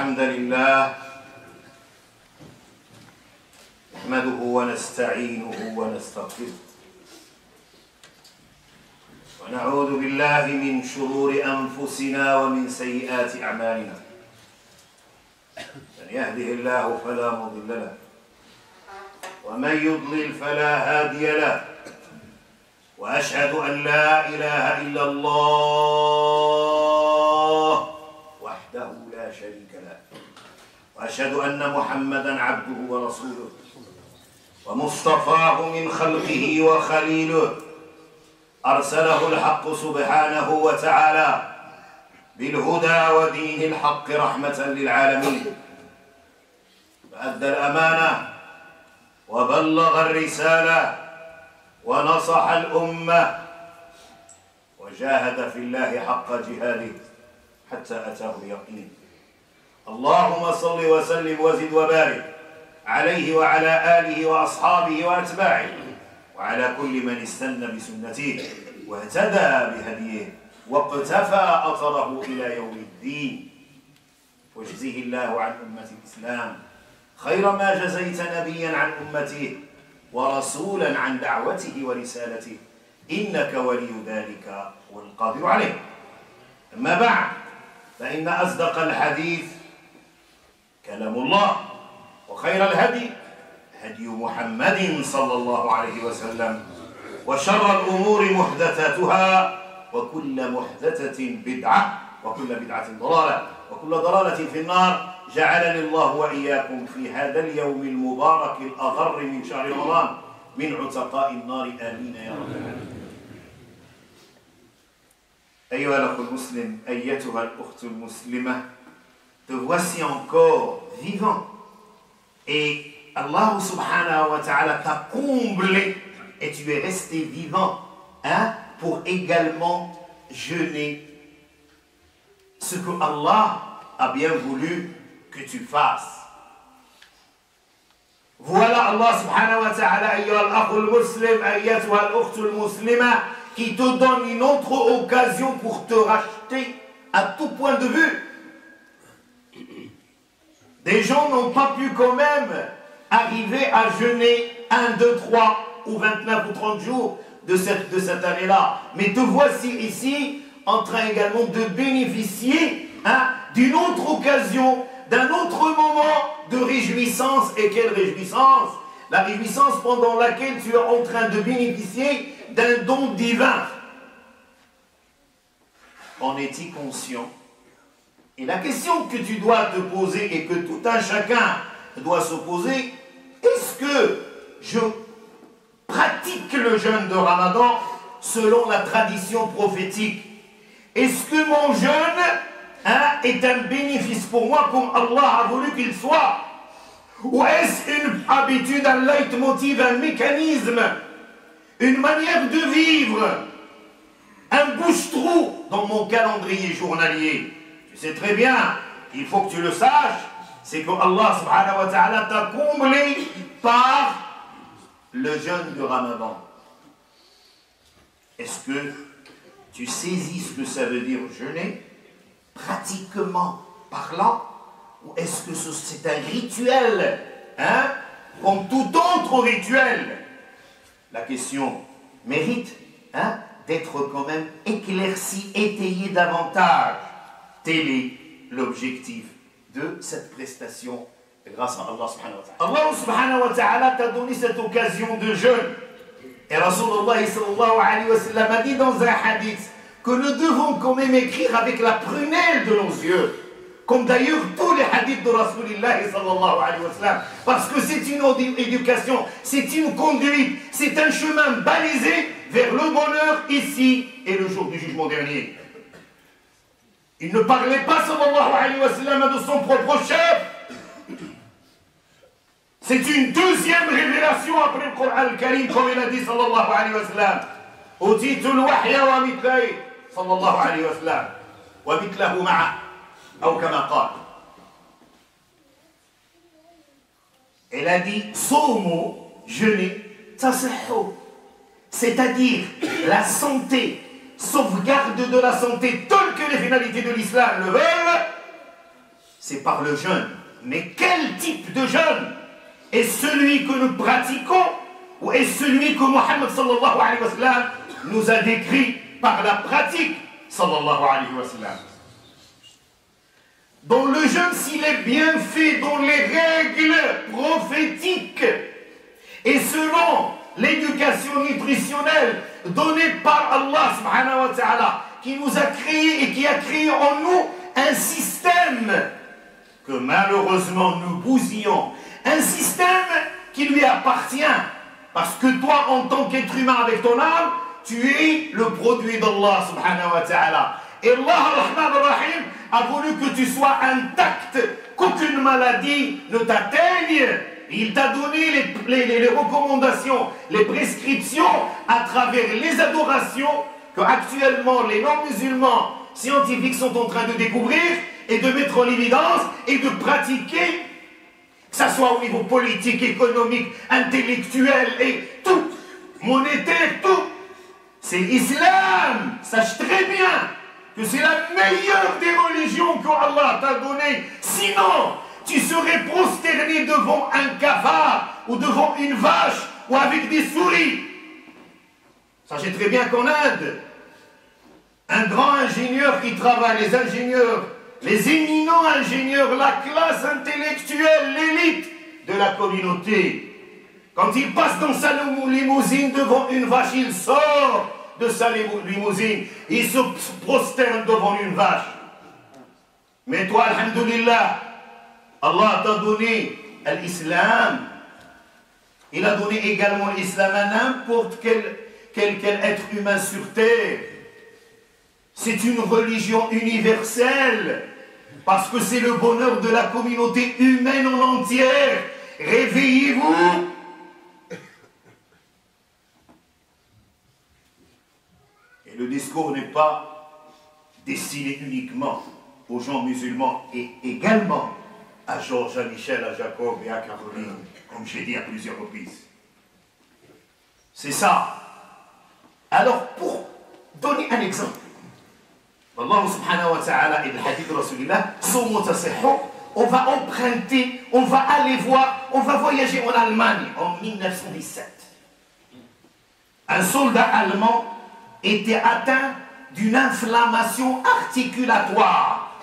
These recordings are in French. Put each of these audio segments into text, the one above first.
الحمد لله نحمده ونستعينه ونستغفره ونعوذ بالله من شرور أنفسنا ومن سيئات أعمالنا من يهده الله فلا مضل له ومن يضلل فلا هادي له وأشهد أن لا إله إلا الله وحده لا شريك له وأشهد أن محمدًا عبده ورسوله ومصطفاه من خلقه وخليله أرسله الحق سبحانه وتعالى بالهدى ودين الحق رحمة للعالمين فأدى الأمانة وبلغ الرسالة ونصح الأمة وجاهد في الله حق جهاده حتى أتاه اليقين اللهم صل وسلم وزد وبارك عليه وعلى آله وأصحابه وأتباعه وعلى كل من استنى بسنته واهتدى بهديه واقتفى أثره إلى يوم الدين واجزه الله عن أمة الإسلام خير ما جزيت نبيا عن أمته ورسولا عن دعوته ورسالته إنك ولي ذلك والقادر عليه أما بعد فإن أصدق الحديث كلام الله وخير الهدي هدي محمد صلى الله عليه وسلم وشر الأمور محدثاتها وكل محدثة بدعة وكل بدعة ضلالة وكل ضلالة في النار جعلني الله وإياكم في هذا اليوم المبارك الأغر من شهر رمضان من عتقاء النار آمين يا رب العالمين. أيها الأخ المسلم أيتها الأخت المسلمة te voici encore vivant et Allah subhanahu wa ta'ala t'a comblé et tu es resté vivant pour également jeûner ce que Allah a bien voulu que tu fasses. Voilà Allah subhanahu wa ta'ala ayyuha al-akh al-muslim ayyatuha al-ukht al-muslima qui te donne une autre occasion pour te racheter à tout point de vue. Des gens n'ont pas pu quand même arriver à jeûner 1, 2, 3 ou 29 ou 30 jours de cette année-là. Mais te voici ici en train également de bénéficier d'une autre occasion, d'un autre moment de réjouissance. Et quelle réjouissance? La réjouissance pendant laquelle tu es en train de bénéficier d'un don divin. En es-tu conscient? Et la question que tu dois te poser et que tout un chacun doit se poser, est-ce que je pratique le jeûne de Ramadan selon la tradition prophétique? Est-ce que mon jeûne est un bénéfice pour moi comme Allah a voulu qu'il soit? Ou est-ce une habitude, un leitmotiv, un mécanisme, une manière de vivre, un bouche-trou dans mon calendrier journalier? Tu sais très bien, il faut que tu le saches, c'est que Allah subhanahu wa ta'ala t'a comblé par le jeûne de Ramadan. Est-ce que tu saisis ce que ça veut dire jeûner, pratiquement parlant, ou est-ce que c'est un rituel, comme tout autre rituel? La question mérite d'être quand même éclaircie, étayée davantage. Tel est l'objectif de cette prestation grâce à Allah subhanahu wa ta'ala. Allah subhanahu wa ta'ala t'a donné cette occasion de jeûne. Et Rasulullah sallallahu alayhi wa sallam a dit dans un hadith que nous devons quand même écrire avec la prunelle de nos yeux. Comme d'ailleurs tous les hadiths de Rasulullah sallallahu alayhi wa sallam. Parce que c'est une éducation, c'est une conduite, c'est un chemin balisé vers le bonheur ici et le jour du jugement dernier. Il ne parlait pas, sallallahu alayhi wa sallam, de son propre chef. C'est une deuxième révélation après le Coran al-Karim, comme il a dit, sallallahu alayhi wa sallam. Utitu al-wahya wa mitlahi, sallallahu alayhi wa sallam. Wa mitlahu ma'a, ou kama qala. Elle a dit, somo, jeûner, tasahhu. C'est-à-dire la santé, sauvegarde de la santé, telle que les finalités de l'islam le veulent, c'est par le jeûne. Mais quel type de jeûne? Est celui que nous pratiquons ou est celui que Mohammed sallallahu alayhi wa sallam nous a décrit par la pratique sallallahu alayhi wa sallam? Dans le jeûne, s'il est bien fait dans les règles prophétiques et selon l'éducation nutritionnelle donnée par Allah subhanahu wa ta'ala, qui nous a créé et qui a créé en nous un système que malheureusement nous bousillons, un système qui lui appartient, parce que toi en tant qu'être humain avec ton âme, tu es le produit d'Allah subhanahu wa ta'ala. Et Allah ar-Rahman ar-Rahim a voulu que tu sois intact, qu'aucune maladie ne t'atteigne. Il t'a donné les recommandations, les prescriptions à travers les adorations que actuellement les non-musulmans scientifiques sont en train de découvrir et de mettre en évidence et de pratiquer, que ce soit au niveau politique, économique, intellectuel et tout, monétaire, tout. C'est l'islam. Sache très bien que c'est la meilleure des religions que Allah t'a donnée. Sinon, tu serais prosterné devant un cafard ou devant une vache ou avec des souris. Sachez très bien qu'en Inde, un grand ingénieur qui travaille, les ingénieurs, les éminents ingénieurs, la classe intellectuelle, l'élite de la communauté, quand il passe dans sa limousine devant une vache, il sort de sa limousine, il se prosterne devant une vache. Mais toi, alhamdoulilah, Allah t'a donné l'islam. Il a donné également l'islam à n'importe quel être humain sur terre. C'est une religion universelle, parce que c'est le bonheur de la communauté humaine en entière. Réveillez-vous. Et le discours n'est pas destiné uniquement aux gens musulmans, et également à Georges, à Michel, à Jacob et à Caroline, comme j'ai dit à plusieurs reprises. C'est ça. Alors, pour donner un exemple, Allah subhanahu wa ta'ala et le hadith de Rasulullah, on va emprunter, on va aller voir, on va voyager en Allemagne en 1917. Un soldat allemand était atteint d'une inflammation articulatoire.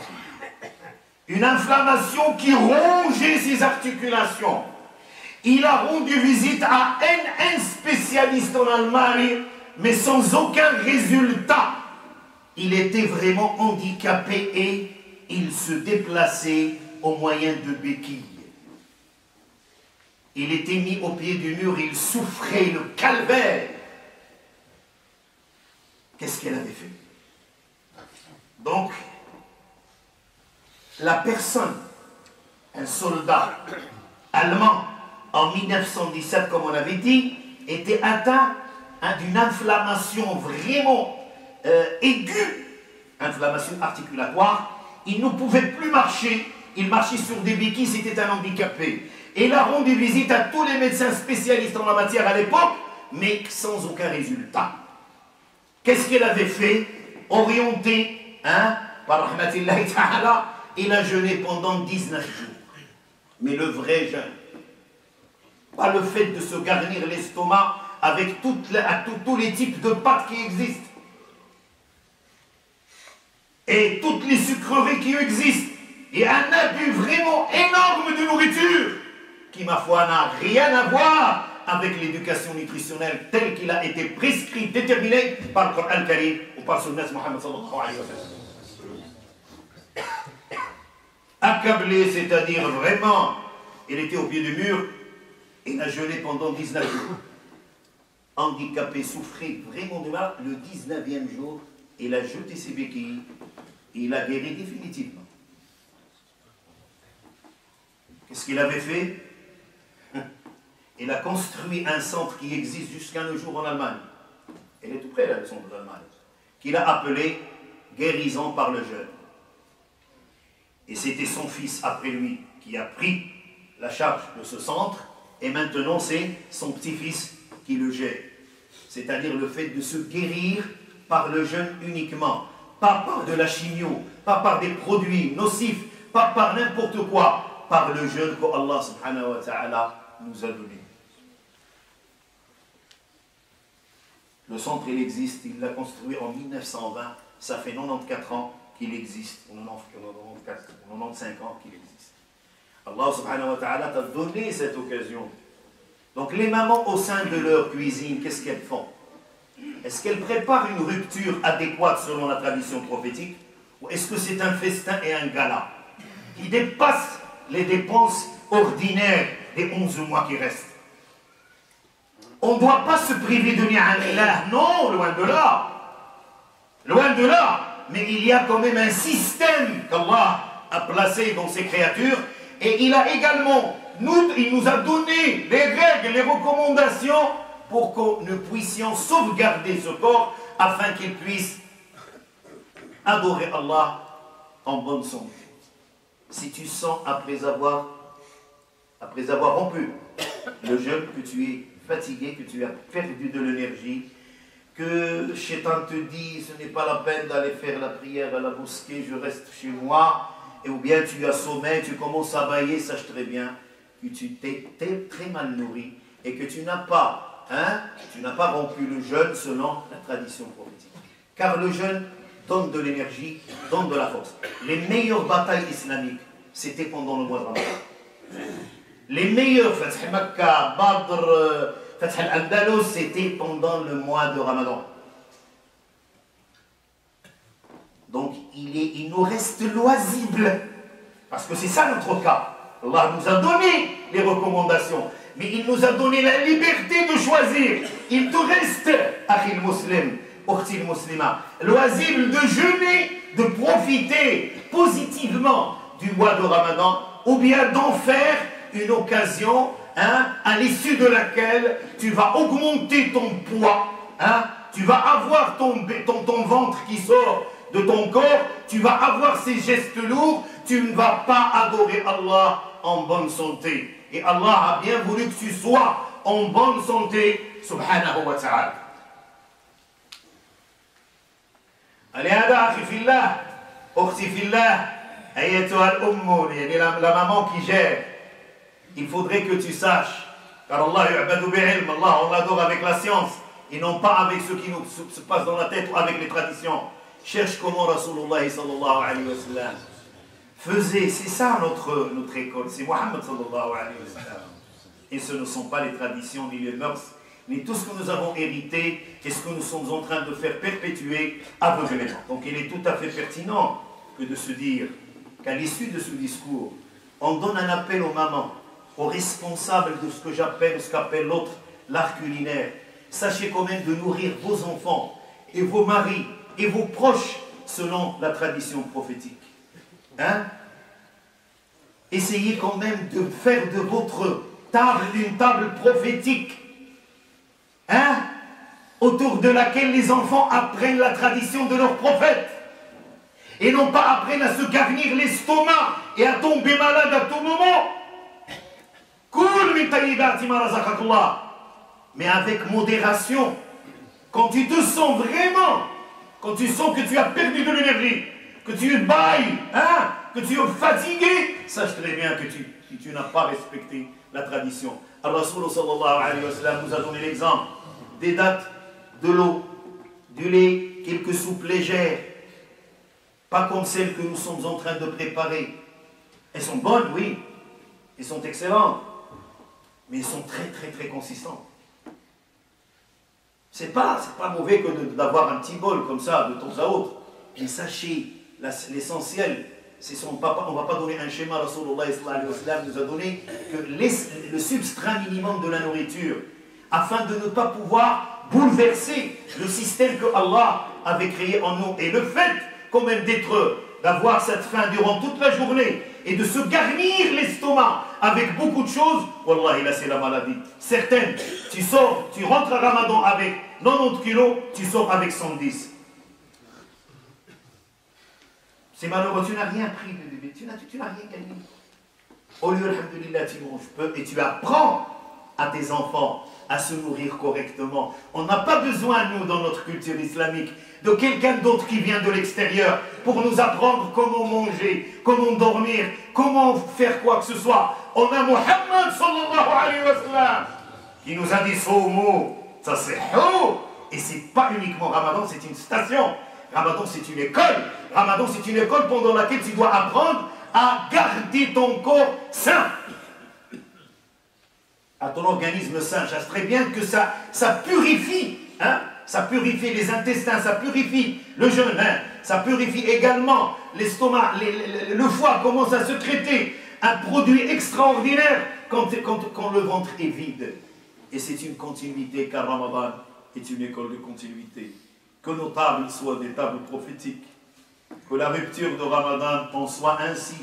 Une inflammation qui rongeait ses articulations. Il a rendu visite à un spécialiste en Allemagne, mais sans aucun résultat. Il était vraiment handicapé et il se déplaçait au moyen de béquilles. Il était mis au pied du mur, il souffrait le calvaire. Qu'est-ce qu'elle avait fait? Donc, la personne, un soldat allemand, en 1917, comme on avait dit, était atteint d'une inflammation vraiment aiguë, inflammation articulatoire. Il ne pouvait plus marcher, il marchait sur des béquilles, c'était un handicapé. Et il a rendu visite à tous les médecins spécialistes en la matière à l'époque, mais sans aucun résultat. Qu'est-ce qu'il avait fait? Orienté, par rahmatillahi ta'ala, il a jeûné pendant 19 jours. Mais le vrai jeûne, pas le fait de se garnir l'estomac avec tous les types de pâtes qui existent. Et toutes les sucreries qui existent. Et un abus vraiment énorme de nourriture, qui ma foi n'a rien à voir avec l'éducation nutritionnelle telle qu'il a été prescrit, déterminé par le Coran Karim ou par Sunnat Muhammad sallallahu alayhi wa sallam. Accablé, c'est-à-dire vraiment, il était au pied du mur, il a jeûné pendant 19 jours. Handicapé, souffrait vraiment de mal. Le 19e jour, il a jeté ses béquilles et il a guéri définitivement. Qu'est-ce qu'il avait fait? Il a construit un centre qui existe jusqu'à nos jours en Allemagne. Il est tout près là, le centre d'Allemagne. Qu'il a appelé guérison par le jeûne. Et c'était son fils après lui qui a pris la charge de ce centre, et maintenant c'est son petit-fils qui le gère. C'est-à-dire le fait de se guérir par le jeûne uniquement, pas par de la chimio, pas par des produits nocifs, pas par n'importe quoi, par le jeûne qu'Allah subhanahu wa ta'ala nous a donné. Le centre, il existe, il l'a construit en 1920, ça fait 94 ans qu'il existe, ou 95 ans qu'il existe. Allah subhanahu wa ta'ala t'a donné cette occasion. Donc les mamans au sein de leur cuisine, qu'est-ce qu'elles font? Est-ce qu'elles préparent une rupture adéquate selon la tradition prophétique? Ou est-ce que c'est un festin et un gala qui dépasse les dépenses ordinaires des 11 mois qui restent? On ne doit pas se priver de ni'amillah. Non, loin de là. Loin de là. Mais il y a quand même un système qu'Allah a placé dans ses créatures. Et il a également, il nous a donné les règles, les recommandations pour que nous puissions sauvegarder ce corps afin qu'il puisse adorer Allah en bonne santé. Si tu sens après avoir rompu le jeûne, que tu es fatigué, que tu as perdu de l'énergie, que Shaitan te dit ce n'est pas la peine d'aller faire la prière à la mosquée, je reste chez moi, et ou bien tu as sommeil, tu commences à bailler, sache très bien que tu t'es très mal nourri et que tu n'as pas rompu le jeûne selon la tradition prophétique. Car le jeûne donne de l'énergie, donne de la force. Les meilleures batailles islamiques, c'était pendant le mois de Ramadan. Les meilleurs, Fath Makkah, Badr, Fath al-Andalus, c'était pendant le mois de Ramadan. Donc il nous reste loisible, parce que c'est ça notre cas. Allah nous a donné les recommandations, mais il nous a donné la liberté de choisir. Il te reste, Akhil Muslim, Ukhtil Muslima, loisible de jeûner, de profiter positivement du mois de Ramadan, ou bien d'en faire une occasion, à l'issue de laquelle tu vas augmenter ton poids, tu vas avoir ton ventre qui sort de ton corps, tu vas avoir ces gestes lourds, tu ne vas pas adorer Allah en bonne santé. Et Allah a bien voulu que tu sois en bonne santé, subhanahu wa ta'ala. Allez, akhi fillah, ukhti fillah, ayatuha al-ummu, la maman qui gère. Il faudrait que tu saches, car Allah yu'badu bi'ilm, Allah, on l'adore avec la science, et non pas avec ce qui nous se passe dans la tête ou avec les traditions. Cherche comment Rasulullah sallallahu alayhi wa sallam faisait, c'est ça notre école, c'est Muhammad sallallahu alayhi wa sallam. Et ce ne sont pas les traditions, ni les mœurs, ni tout ce que nous avons hérité, et ce que nous sommes en train de faire perpétuer aveuglément. Donc il est tout à fait pertinent que de se dire qu'à l'issue de ce discours, on donne un appel aux mamans, aux responsables de ce que j'appelle, ce qu'appelle l'autre, l'art culinaire. Sachez quand même de nourrir vos enfants et vos maris et vos proches selon la tradition prophétique. Essayez quand même de faire de votre table une table prophétique, autour de laquelle les enfants apprennent la tradition de leur prophète et non pas apprennent à se garnir l'estomac et à tomber malade à tout moment. Mais avec modération. Quand tu te sens vraiment, quand tu sens que tu as perdu de l'énergie, que tu bailles, que tu es fatigué, sache très bien que tu n'as pas respecté la tradition. Al-Rasul sallallahu alayhi wa sallam nous a donné l'exemple des dattes, de l'eau, du lait, quelques soupes légères, pas comme celles que nous sommes en train de préparer. Elles sont bonnes, oui, elles sont excellentes, mais elles sont très très très consistantes. C'est pas mauvais que d'avoir un petit bol comme ça de temps à autre, mais sachez, l'essentiel, on ne va pas donner un schéma. Rasulullah nous a donné que le substrat minimum de la nourriture, afin de ne pas pouvoir bouleverser le système que Allah avait créé en nous. Et le fait quand même d'avoir cette faim durant toute la journée et de se garnir l'estomac avec beaucoup de choses, Wallah, là c'est la maladie. Certaines, tu rentres à Ramadan avec 90 kilos, tu sors avec 110. C'est malheureux, tu n'as rien pris de bébé, tu n'as rien gagné. Au lieu, alhamdoulilah, tu manges peu et tu apprends à tes enfants à se nourrir correctement. On n'a pas besoin, nous, dans notre culture islamique, de quelqu'un d'autre qui vient de l'extérieur pour nous apprendre comment manger, comment dormir, comment faire quoi que ce soit. On a Muhammad sallallahu alayhi wa sallam qui nous a dit Soumu tasihhu. Et c'est pas uniquement Ramadan, c'est une station. Ramadan, c'est une école. Ramadan, c'est une école pendant laquelle tu dois apprendre à garder ton corps sain, à ton organisme sain. Je sais très bien que ça purifie, hein? Ça purifie les intestins, ça purifie le jeûne, hein? Ça purifie également l'estomac, le foie commence à sécréter un produit extraordinaire quand le ventre est vide. Et c'est une continuité, car Ramadan est une école de continuité. Que nos tables soient des tables prophétiques. Que la rupture de Ramadan en soit ainsi.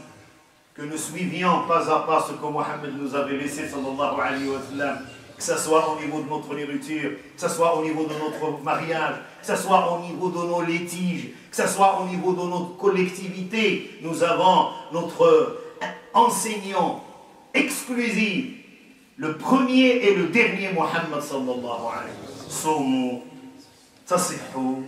Que nous suivions pas à pas ce que Mohammed nous avait laissé, sallallahu alayhi wa sallam. Que ce soit au niveau de notre nourriture, que ce soit au niveau de notre mariage, que ce soit au niveau de nos litiges, que ce soit au niveau de notre collectivité. Nous avons notre enseignant exclusif, le premier et le dernier Mohammed sallallahu alayhi wa sallam. Soumu tasihhu.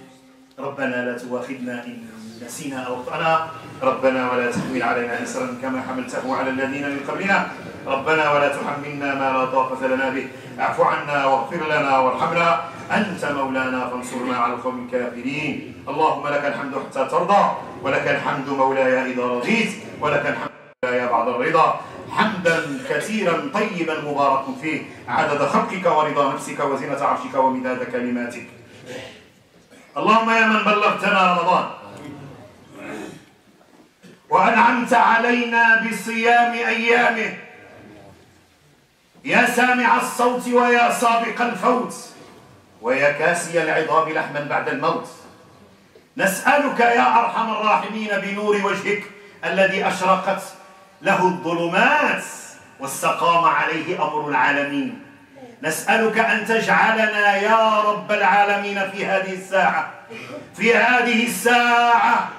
ربنا لا تؤاخذنا إن نسينا أو أخطأنا ربنا ولا تحمل علينا إصرا كما حملته على الذين من قبلنا ربنا ولا تحملنا ما لا طاقة لنا به اعف عنا واغفر لنا وارحمنا أنت مولانا فانصرنا على القوم الكافرين اللهم لك الحمد حتى ترضى ولك الحمد مولاي إذا رضيت ولك الحمد مولاي بعد الرضا حمدا كثيرا طيبا مبارك فيه عدد خلقك ورضا نفسك وزنة عرشك ومداد كلماتك اللهم يا من بلغتنا رمضان وأنعمت علينا بصيام أيامه يا سامع الصوت ويا سابق الفوت ويا كاسي العظام لحما بعد الموت نسألك يا أرحم الراحمين بنور وجهك الذي أشرقت له الظلمات واستقام عليه أمر العالمين نسألك أن تجعلنا يا رب العالمين في هذه الساعة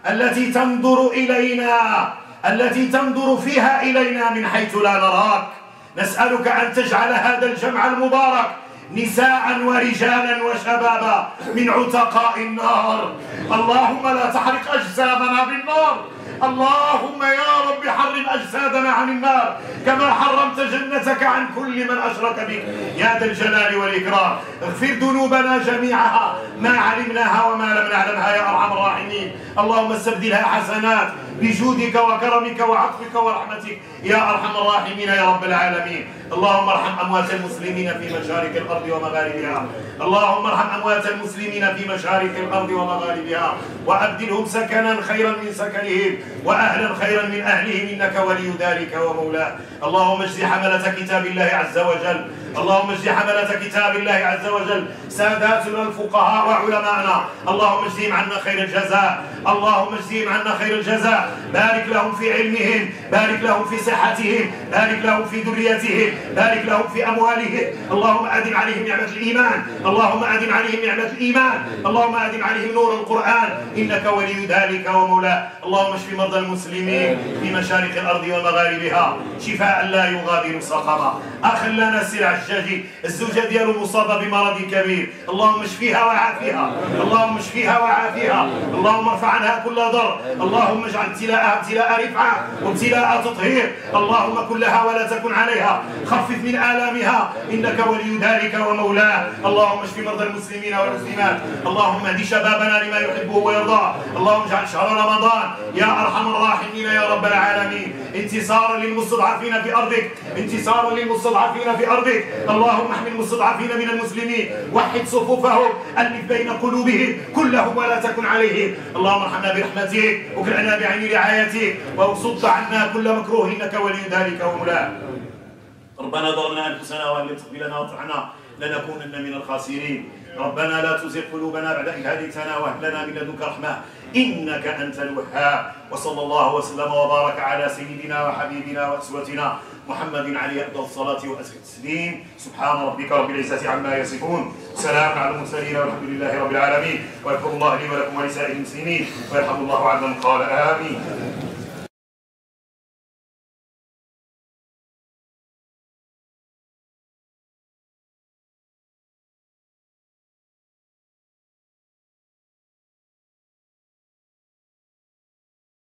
التي تنظر إلينا التي تنظر فيها إلينا من حيث لا نراك نسألك أن تجعل هذا الجمع المبارك نساء ورجالا وشبابا من عتقاء النار اللهم لا تحرق أجسامنا بالنار اللهم يا رب حرم أجسادنا عن النار كما حرمت جنتك عن كل من أشرك بك يا ذا الجلال والإكرام اغفر ذنوبنا جميعها ما علمناها وما لم نعلمها يا أرحم الراحمين اللهم استبدلها حسنات بجودك وكرمك وعطفك ورحمتك يا أرحم الراحمين يا رب العالمين اللهم ارحم أموات المسلمين في مشارق الأرض ومغاربها اللهم ارحم أموات المسلمين في مشارق الأرض ومغاربها وأبدلهم سكنا خيرا من سكنهم وأهلا خيرا من أهلهم إنك ولي ذلك ومولاه اللهم اجز حملة كتاب الله عز وجل اللهم اجز حملة كتاب الله عز وجل ساداتنا الفقهاء وعلماءنا اللهم اجزهم عنا خير الجزاء اللهم اجزهم عنا خير الجزاء بارك لهم في علمهم بارك لهم في صحتهم بارك لهم في ذريتهم بارك لهم في أموالهم اللهم أدم عليهم نعمة الإيمان اللهم أدم عليهم نعمة الإيمان اللهم أدم عليهم نور القرآن إنك ولي ذلك ومولاه اللهم اشف مرضى المسلمين في مشارق الأرض ومغاربها شفاء لا يغادر سقما أخ لنا السلع الزوجة ديالو مصابة بمرض كبير اللهم اشفيها وعافيها اللهم اشفيها وعافيها اللهم ارفع عنها كل ضر اللهم اجعل ابتلاءها ابتلاء رفعة وابتلاء تطهير اللهم كن لها ولا تكن عليها خفف من آلامها إنك ولي ذلك ومولاه اللهم اشف مرضى المسلمين والمسلمات اللهم اهد شبابنا لما يحبه ويرضاه اللهم اجعل شهر رمضان يا أرحم الراحمين يا رب العالمين انتصارا للمستضعفين في أرضك انتصارا للمستضعفين في أرضك اللهم احمي المستضعفين من المسلمين وحد صفوفهم ألف بين قلوبهم كلهم ولا تكن عليهم اللهم ارحمنا برحمتك واكرمنا بعين رعايتك وصد عنا كل مكروه إنك ولي ذلك ومولاه ربنا ظلمنا أنفسنا وإن لم تغفر لنا وترحمنا لنكونن من الخاسرين ربنا لا تزغ قلوبنا بعد إذ هديتنا وهب لنا من لدنك رحمة إنك أنت الوهاب وصلى الله وسلم وبارك على سيدنا وحبيبنا وأسوتنا محمد عليه أفضل الصلاة وأزكى التسليم سبحان ربك رب العزة عما يصفون سلام على المرسلين والحمد لله رب العالمين ويغفر الله لي ولكم ولسائر المسلمين ويرحم الله عبدا قال آمين